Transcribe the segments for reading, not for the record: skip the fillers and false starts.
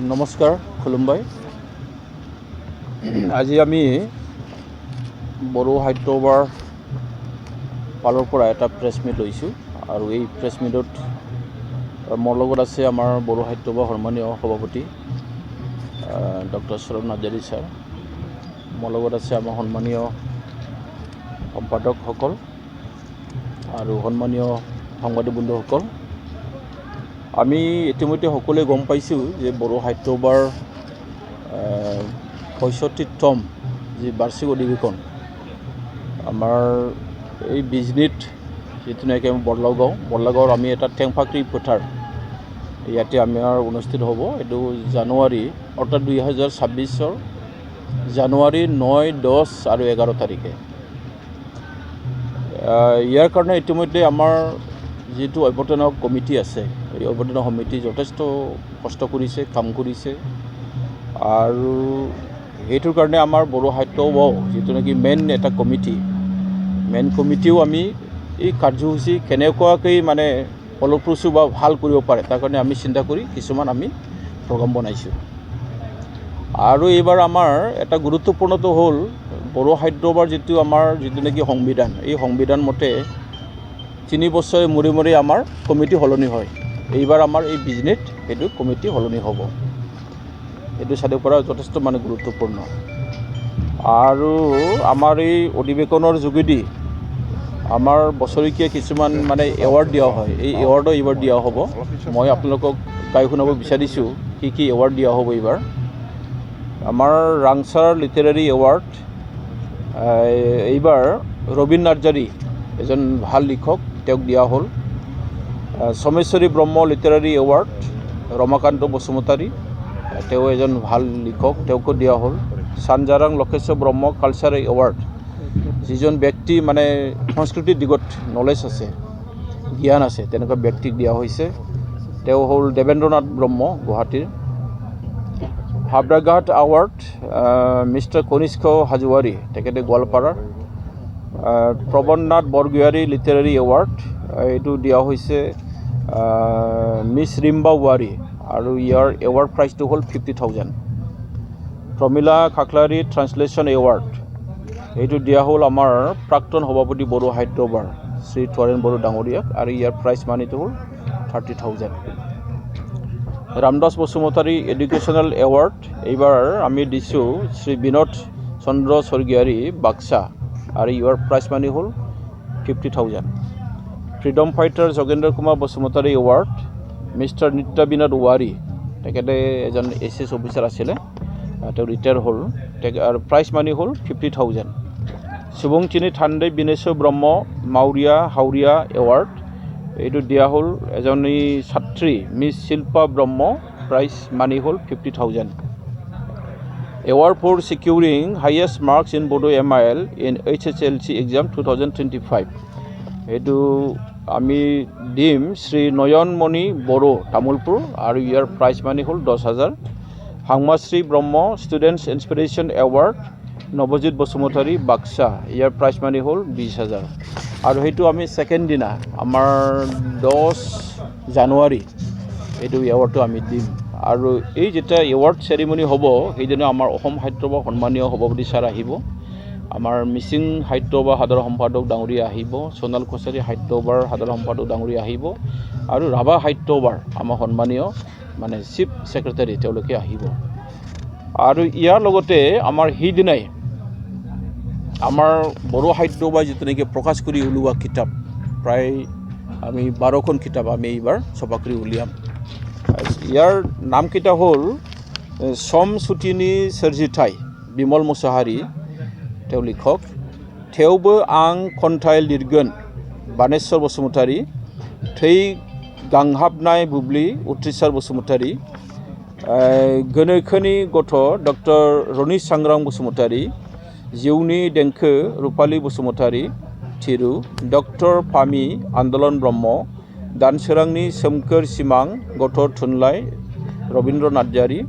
নমস্কাৰ খুলুমবাই। আজি আমি বড়ো সাহিত্য সভাৰ ফালৰ পৰা এটা প্ৰেছ মিট লৈছোঁ আৰু এই প্ৰেছ মিটত মোৰ লগত আছে আমাৰ বড়ো সাহিত্য সভাৰ সন্মানীয় সভাপতি ডক্টৰ সৌৰভ নাৰ্জাৰী ছাৰ, মোৰ লগত আছে আমাৰ সন্মানীয় সম্পাদকসকল আৰু সন্মানীয় সাংবাদিক বন্ধুসকল। আমি ইতিমধ্যে সকলোৱে গম পাইছোঁ যে বড়ো সাহিত্য সভাৰ ৬৫তম যি বাৰ্ষিক অধিৱেশন আমাৰ এই বিজনীত যিটো নেকি আমি বৰলাগাঁৱৰ আমি এটা টেংফাক্ৰী পথাৰ ইয়াতে আমাৰ অনুষ্ঠিত হ'ব। এইটো জানুৱাৰী অৰ্থাৎ 2026 জানুৱাৰী 9, 10 আৰু 11 তাৰিখে। ইয়াৰ কাৰণে ইতিমধ্যে আমাৰ যিটো অভ্যৰ্থনা কমিটি আছে, এই অভ্যৰ্থনা সমিতি যথেষ্ট কষ্ট কৰিছে, কাম কৰিছে আৰু সেইটোৰ কাৰণে আমাৰ বড়ো সাহিত্য সভাও যিটো নেকি মেইন এটা কমিটিও আমি এই কাৰ্যসূচী কেনেকুৱাকৈ মানে ফলপ্ৰসূ বা ভাল কৰিব পাৰে তাৰ কাৰণে আমি চিন্তা কৰি কিছুমান আমি প্ৰগ্ৰাম বনাইছোঁ। আৰু এইবাৰ আমাৰ এটা গুৰুত্বপূৰ্ণটো হ'ল বড়ো সাহিত্য সভাৰ যিটো নেকি সংবিধান, এই সংবিধান মতে 3 বছৰে মূৰে আমাৰ কমিটি সলনি হয়। এইবাৰ আমাৰ এই বিজনেত সেইটো কমিটি সলনি হ'ব। এইটো চাইডৰ পৰা যথেষ্ট মানে গুৰুত্বপূৰ্ণ। আৰু আমাৰ এই অধিৱেশনৰ যোগেদি আমাৰ বছৰেকীয়া কিছুমান মানে এৱাৰ্ড দিয়া হয়, এই এৱাৰ্ডো এইবাৰ দিয়া হ'ব। মই আপোনালোকক গাই শুনাব বিচাৰিছোঁ কি এৱাৰ্ড দিয়া হ'ব এইবাৰ। আমাৰ ৰাংচাৰ লিটাৰেৰী এৱাৰ্ড এইবাৰ ৰবীন নাৰ্জাৰী, এজন ভাল লিখক, তেওঁক দিয়া হ'ল। সোমেশ্বৰী ব্ৰহ্ম লিটাৰেৰী এৱাৰ্ড ৰমাকান্ত বসুমতাৰী, তেওঁ এজন ভাল লিখক, তেওঁকো দিয়া হ'ল। চানজাৰাং লক্ষেশ্বৰ ব্ৰহ্ম কালচাৰেল এৱাৰ্ড, যিজন ব্যক্তি মানে সংস্কৃতিৰ দিশত নলেজ আছে, জ্ঞান আছে, তেনেকুৱা ব্যক্তিক দিয়া হৈছে। তেওঁ হ'ল দেৱেন্দ্ৰনাথ ব্ৰহ্ম গুৱাহাটীৰ। হাবৰাঘাট এৱাৰ্ড মিষ্টাৰ কনিষ্ক হাজোৱাৰী, তেখেতে গোৱালপাৰাৰ। প্ৰবন্ধনাথ বৰগোহাঞি লিটাৰেৰী এৱাৰ্ড এইটো দিয়া হৈছে মিছ ৰিম্বা ৱাৰী আৰু ইয়াৰ এৱাৰ্ড প্ৰাইজটো হ'ল 50,000। প্ৰমীলা খাখলাৰী ট্ৰান্সলেশ্যন এৱাৰ্ড এইটো দিয়া হ'ল আমাৰ প্ৰাক্তন সভাপতি বড়ো সাহিত্য সভাৰ শ্ৰী তৰেণ বড়ো ডাঙৰীয়াক আৰু ইয়াৰ প্ৰাইজ মানিটো হ'ল 30,000। ৰামদাস বসুমতাৰী এডুকেশ্যনেল এৱাৰ্ড এইবাৰ আমি দিছোঁ শ্ৰী বিনোদ চন্দ্ৰ স্বৰ্গীয়াৰী বাক্সা আৰু ইয়াৰ প্ৰাইজ মানি হ'ল 50,000। Freedom fighter Jogendra Kumar Basumatary award mister Nitya Binod Wari, তেখেতে এজন SS অফিচাৰ আছিলে, তেওঁ ৰিটায়াৰ হ'ল, আৰু প্ৰাইজ মানি হ'ল 50,000। শুভংচিনী থাণ্ডে বিনেশ্বৰ ব্ৰহ্ম মাউৰীয়া হাউৰীয়া এৱাৰ্ড এইটো দিয়া হ'ল এজনী ছাত্ৰী Miss Shilpa Brahma, prize money হ'ল 50,000। Award for securing highest marks in Bodo MIL in HSLC exam 2025 এইটো আমি দিম শ্ৰী নয়নমণি বড়ো তামোলপুৰ আৰু ইয়াৰ প্ৰাইজ মানি হ'ল 10,000। Hangmashri Brahma students inspiration award Nabajit Basumatary Baksa, ইয়াৰ প্ৰাইজ মানি হ'ল 20,000। আৰু সেইটো আমি ছেকেণ্ড দিনা আমাৰ 10 জানুৱাৰী এইটো এৱাৰ্ডটো আমি দিম। আৰু এই যেতিয়া এৱাৰ্ড চেৰিমনি হ'ব সেইদিনা আমাৰ অসম সাহিত্য সভাৰ সন্মানীয় সভাপতি ছাৰ আহিব, আমাৰ মিচিং সাহিত্য সভাৰ সাধাৰণ সম্পাদক ডাঙৰীয়া আহিব, সোণাল কছাৰী সাহিত্য সভাৰ সাধাৰণ সম্পাদক ডাঙৰীয়া আহিব আৰু ৰাভা সাহিত্য সভাৰ আমাৰ সন্মানীয় মানে চিফ ছেক্ৰেটাৰী তেওঁলোকে আহিব। আৰু ইয়াৰ লগতে আমাৰ সেইদিনাই আমাৰ বড়ো সাহিত্য সভাই যিটো নেকি প্ৰকাশ কৰি উলিওৱা কিতাপ প্ৰায় আমি 12খন কিতাপ আমি এইবাৰ ছপা কৰি উলিয়াম। ইয়াৰ নামকেইটা হ'ল চম চুটিনি सोरजिथाय বিমল মুছাহাৰী, তেওঁ লিখক। थेवबो आं खन्थाइ लिरगोन बानेश्वर बसुमतारी। थै गांहाबनाय बुब्लि उथ्रिसार बसुमतारी। गोनोखोनि गथ' डक्टर रनिस सांग्रां बसुमतारी। जिउनि देंखो रुपाली बसुमतारी थिरु। डक्टर फामि आन्दलन ब्रह्म। दानसोरांनि सोमखोर सिमां गथ' थुनलाइ रबीन्द्र नार्जारी।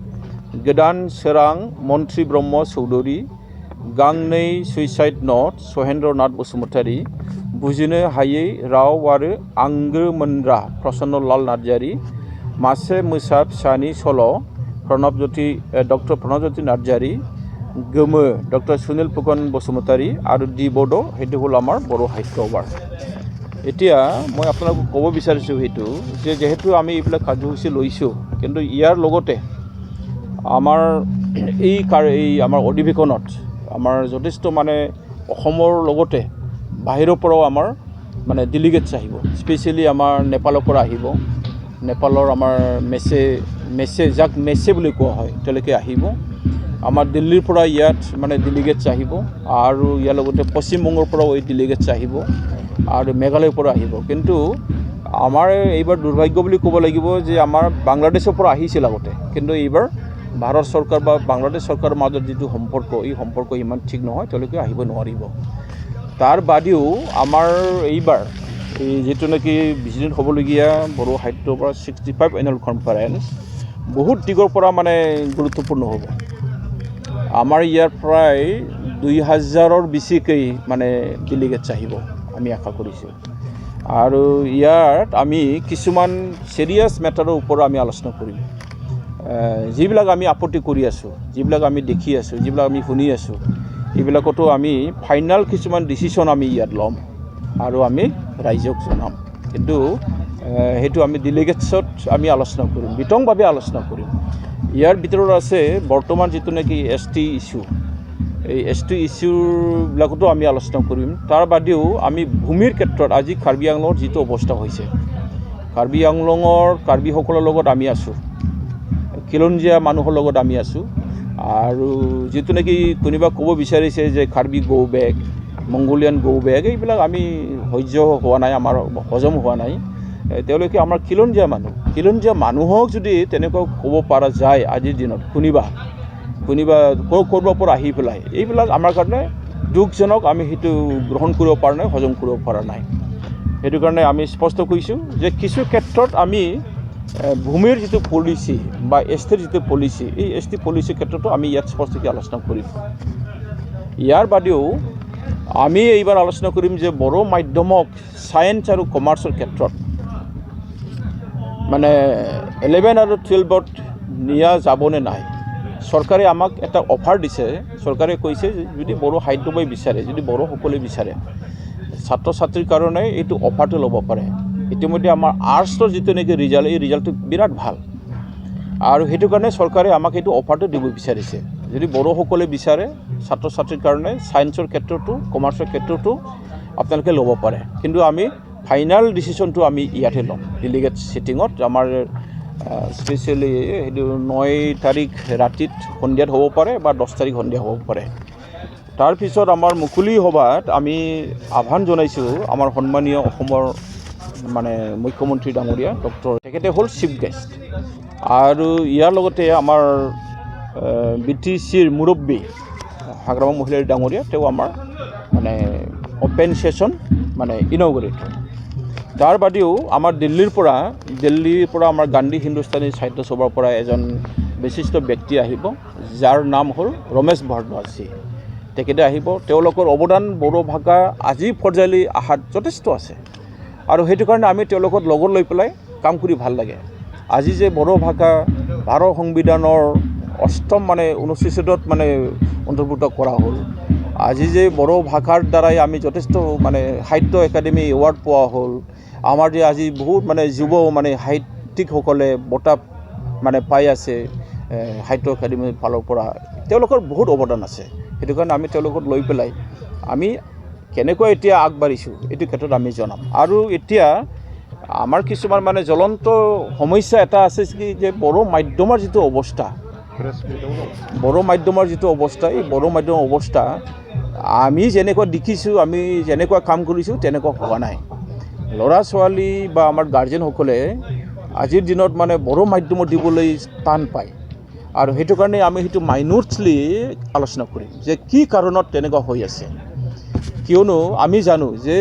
गोदान सोरां मन्त्रि ब्रह्म चौधुरी। गांनै सुइसाइड नट सहेन्द्रनाथ बसुमतारी। बुजिनो हायै राव आरो आंगो मोनग्रा प्रसन्न लाल नार्जारी। मासे मोसा फिसानि सल' ডক্টৰ প্ৰণৱজ্যোতি নাৰ্জাৰী, গোমো ডক্টৰ সুনীল ফুকন বসুমতাৰী আৰু ডি বড়ো, সেইটো হ'ল আমাৰ বড়ো সাহিত্য এৱাৰ্ড। এতিয়া মই আপোনালোকক ক'ব বিচাৰিছোঁ সেইটো যে যিহেতু আমি এইবিলাক কাৰ্যসূচী লৈছোঁ, কিন্তু ইয়াৰ লগতে আমাৰ আমাৰ অধিৱেশনত আমাৰ যথেষ্ট মানে অসমৰ লগতে বাহিৰৰ পৰাও আমাৰ মানে ডেলিগেটছ আহিব। স্পেচিয়েলি আমাৰ নেপালৰ পৰা আহিব। নেপালৰ আমাৰ যাক মেছে বুলি কোৱা হয়, তেওঁলোকে আহিব। আমাৰ দিল্লীৰ পৰা ইয়াত মানে ডেলিগেটছ আহিব আৰু ইয়াৰ লগতে পশ্চিমবংগৰ পৰাও এই ডেলিগেটছ আহিব আৰু মেঘালয়ৰ পৰা আহিব। কিন্তু আমাৰ এইবাৰ দুৰ্ভাগ্য বুলি ক'ব লাগিব যে আমাৰ বাংলাদেশৰ পৰা আহিছিল আগতে, কিন্তু এইবাৰ ভাৰত চৰকাৰ বা বাংলাদেশ চৰকাৰৰ মাজত যিটো সম্পৰ্ক, এই সম্পৰ্ক ইমান ঠিক নহয়, তেওঁলোকে আহিব নোৱাৰিব। তাৰ বাদেও আমাৰ এইবাৰ এই যিটো নেকি বিজিনেছ হ'বলগীয়া বড়ো সাহিত্য এৱাৰ্ড 65 এনুৱেল কনফাৰেন্স বহুত দিগৰ পৰা মানে গুৰুত্বপূৰ্ণ হ'ব। আমাৰ ইয়াৰ প্ৰায় 2000ৰ বেছিকৈ মানে ডেলিগেটছ আহিব আমি আশা কৰিছোঁ। আৰু ইয়াত আমি কিছুমান চিৰিয়াছ মেটাৰৰ ওপৰত আমি আলোচনা কৰিম। যিবিলাক আমি আপত্তি কৰি আছোঁ, যিবিলাক আমি দেখি আছোঁ, যিবিলাক আমি শুনি আছোঁ, এইবিলাকতো আমি ফাইনেল কিছুমান ডিচিশ্যন আমি ইয়াত ল'ম আৰু আমি ৰাইজক জনাম। কিন্তু সেইটো আমি ডেলিগেটছত আমি আলোচনা কৰিম, বিতংভাৱে আলোচনা কৰিম। ইয়াৰ ভিতৰত আছে বৰ্তমান যিটো নেকি ST ইছ্যু, এই ST ইছ্যুবিলাকতো আমি আলোচনা কৰিম। তাৰ বাদেও আমি ভূমিৰ ক্ষেত্ৰত আজি কাৰ্বি আংলঙৰ যিটো অৱস্থা হৈছে, কাৰ্বি আংলঙৰ কাৰ্বিসকলৰ লগত আমি আছোঁ, খিলঞ্জীয়া মানুহৰ লগত আমি আছোঁ। আৰু যিটো নেকি কোনোবা ক'ব বিচাৰিছে যে Karbi go back, Mongolian go back, এইবিলাক আমি সহ্য হোৱা নাই, আমাৰ হজম হোৱা নাই। তেওঁলোকে আমাৰ খিলঞ্জীয়া মানুহক যদি তেনেকুৱা ক'ব পৰা যায় আজিৰ দিনত, কোনোবা ক'ৰবাৰ পৰা আহি পেলাই, এইবিলাক আমাৰ কাৰণে দুখজনক। আমি সেইটো গ্ৰহণ কৰিব পৰা নাই, হজম কৰিব পৰা নাই। সেইটো কাৰণে আমি স্পষ্ট কৈছোঁ যে কিছু ক্ষেত্ৰত আমি ভূমিৰ যিটো পলিচি বা STৰ যিটো পলিচি, এই ST পলিচিৰ ক্ষেত্ৰতো আমি ইয়াত স্পষ্টকৈ আলোচনা কৰিম। ইয়াৰ বাদেও আমি এইবাৰ আলোচনা কৰিম যে বড়ো মাধ্যমক ছায়েন্স আৰু কমাৰ্চৰ ক্ষেত্ৰত মানে 11 আৰু 12ত নিয়া যাবনে নাই। চৰকাৰে আমাক এটা অফাৰ দিছে। চৰকাৰে কৈছে যদি বড়ো সাহিত্যই বিচাৰে, যদি বড়োসকলে বিচাৰে, ছাত্ৰ ছাত্ৰীৰ কাৰণে এইটো অফাৰটো ল'ব পাৰে। ইতিমধ্যে আমাৰ আৰ্টছৰ যিটো নেকি ৰিজাল্ট, এই ৰিজাল্টটো বিৰাট ভাল আৰু সেইটো কাৰণে চৰকাৰে আমাক এইটো অফাৰটো দিব বিচাৰিছে। যদি বড়োসকলে বিচাৰে ছাত্ৰ ছাত্ৰীৰ কাৰণে ছায়েন্সৰ ক্ষেত্ৰতো কমাৰ্চৰ ক্ষেত্ৰতো আপোনালোকে ল'ব পাৰে। কিন্তু আমি ফাইনেল ডিচিশ্যনটো আমি ইয়াতে ল'ম ডেলিগেট ছিটিঙত। আমাৰ স্পেচিয়েলি সেইটো 9 তাৰিখ ৰাতিত সন্ধিয়াত হ'ব পাৰে বা 10 তাৰিখ সন্ধিয়া হ'ব পাৰে। তাৰপিছত আমাৰ মুকলি সভাত আমি আহ্বান জনাইছোঁ আমাৰ সন্মানীয় অসমৰ মানে মুখ্যমন্ত্ৰী ডাঙৰীয়া তেখেতে হ'ল চিফ গেষ্ট। আৰু ইয়াৰ লগতে আমাৰ BTCৰ মুৰব্বী হাগ্ৰামা মহিলাৰী ডাঙৰীয়া, তেওঁ আমাৰ মানে অপেন ছেশ্যন মানে ইনগ্ৰেট। তাৰ বাদেও আমাৰ দিল্লীৰ পৰা আমাৰ গান্ধী হিন্দুস্তানী সাহিত্য সভাৰ পৰা এজন বিশিষ্ট ব্যক্তি আহিব, যাৰ নাম হ'ল ৰমেশ ভাৰদ্বাজী। তেখেতে আহিব। তেওঁলোকৰ অৱদান বড়ো ভাষা আজি পৰ্যায়লৈ অহাত যথেষ্ট আছে আৰু সেইটো কাৰণে আমি তেওঁলোকক লগত লৈ পেলাই কাম কৰি ভাল লাগে। আজি যে বড়ো ভাষা ভাৰত সংবিধানৰ 8ম মানে অনুচ্ছেদত মানে অন্তৰ্ভুক্ত কৰা হ'ল, আজি যে বড়ো ভাষাৰ দ্বাৰাই আমি যথেষ্ট মানে সাহিত্য একাডেমি এৱাৰ্ড পোৱা হ'ল, আমাৰ যে আজি বহুত মানে যুৱ মানে সাহিত্যিকসকলে বঁটা মানে পাই আছে সাহিত্য একাডেমিৰ ফালৰ পৰা, তেওঁলোকৰ বহুত অৱদান আছে। সেইটো কাৰণে আমি তেওঁলোকক লৈ পেলাই আমি কেনেকৈ এতিয়া আগবাঢ়িছোঁ এইটো ক্ষেত্ৰত আমি জনাম। আৰু এতিয়া আমাৰ কিছুমান মানে জ্বলন্ত সমস্যা এটা আছে কি যে বড়ো মাধ্যমৰ যিটো অৱস্থা, এই বড়ো মাধ্যমৰ অৱস্থা আমি যেনেকুৱা দেখিছোঁ, আমি যেনেকুৱা কাম কৰিছোঁ তেনেকুৱা হোৱা নাই। ল'ৰা ছোৱালী বা আমাৰ গাৰ্জেনসকলে আজিৰ দিনত মানে বড়ো মাধ্যমত দিবলৈ টান পায় আৰু সেইটো কাৰণে আমি সেইটো মাইনৰলি আলোচনা কৰিম যে কি কাৰণত তেনেকুৱা হৈ আছে। কিয়নো আমি জানো যে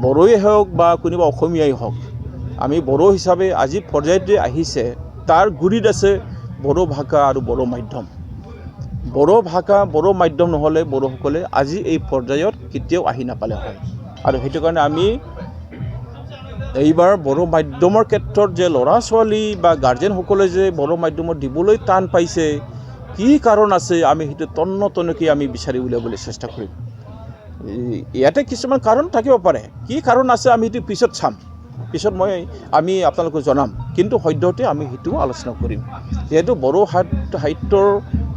বড়োই হওক বা কোনোবা অসমীয়াই হওক, আমি বড়ো হিচাপে আজি পৰ্যায়তে আহিছে, তাৰ গুৰিত আছে বড়ো ভাষা আৰু বড়ো মাধ্যম। বড়ো ভাষা বড়ো মাধ্যম নহ'লে বড়োসকলে আজি এই পৰ্যায়ত কেতিয়াও আহি নাপালে হয়। আৰু সেইটো কাৰণে আমি এইবাৰ বড়ো মাধ্যমৰ ক্ষেত্ৰত যে ল'ৰা ছোৱালী বা গাৰ্জেনসকলে যে বড়ো মাধ্যমত দিবলৈ টান পাইছে, কি কাৰণ আছে আমি সেইটো তন্নতন্নকৈ আমি বিচাৰি উলিয়াবলৈ চেষ্টা কৰিম। ইয়াতে কিছুমান কাৰণ থাকিব পাৰে, কি কাৰণ আছে আমি সেইটো পিছত চাম, পিছত আমি আপোনালোকক জনাম, কিন্তু সদ্যহতে আমি সেইটো আলোচনা কৰিম। যিহেতু বড়ো সাহিত্যৰ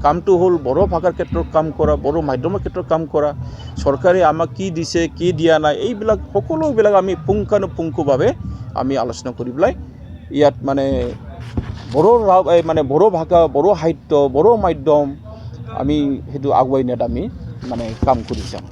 কামটো হ'ল বড়ো ভাষাৰ ক্ষেত্ৰত কাম কৰা, বড়ো মাধ্যমৰ ক্ষেত্ৰত কাম কৰা, চৰকাৰে আমাক কি দিছে কি দিয়া নাই এইবিলাক সকলোবিলাক আমি পুংখানুপুংখভাৱে আমি আলোচনা কৰি পেলাই ইয়াত বড়ো ভাষা, বড়ো সাহিত্য, বড়ো মাধ্যম আমি সেইটো আগুৱাই নিয়াত আমি কাম কৰি যাম।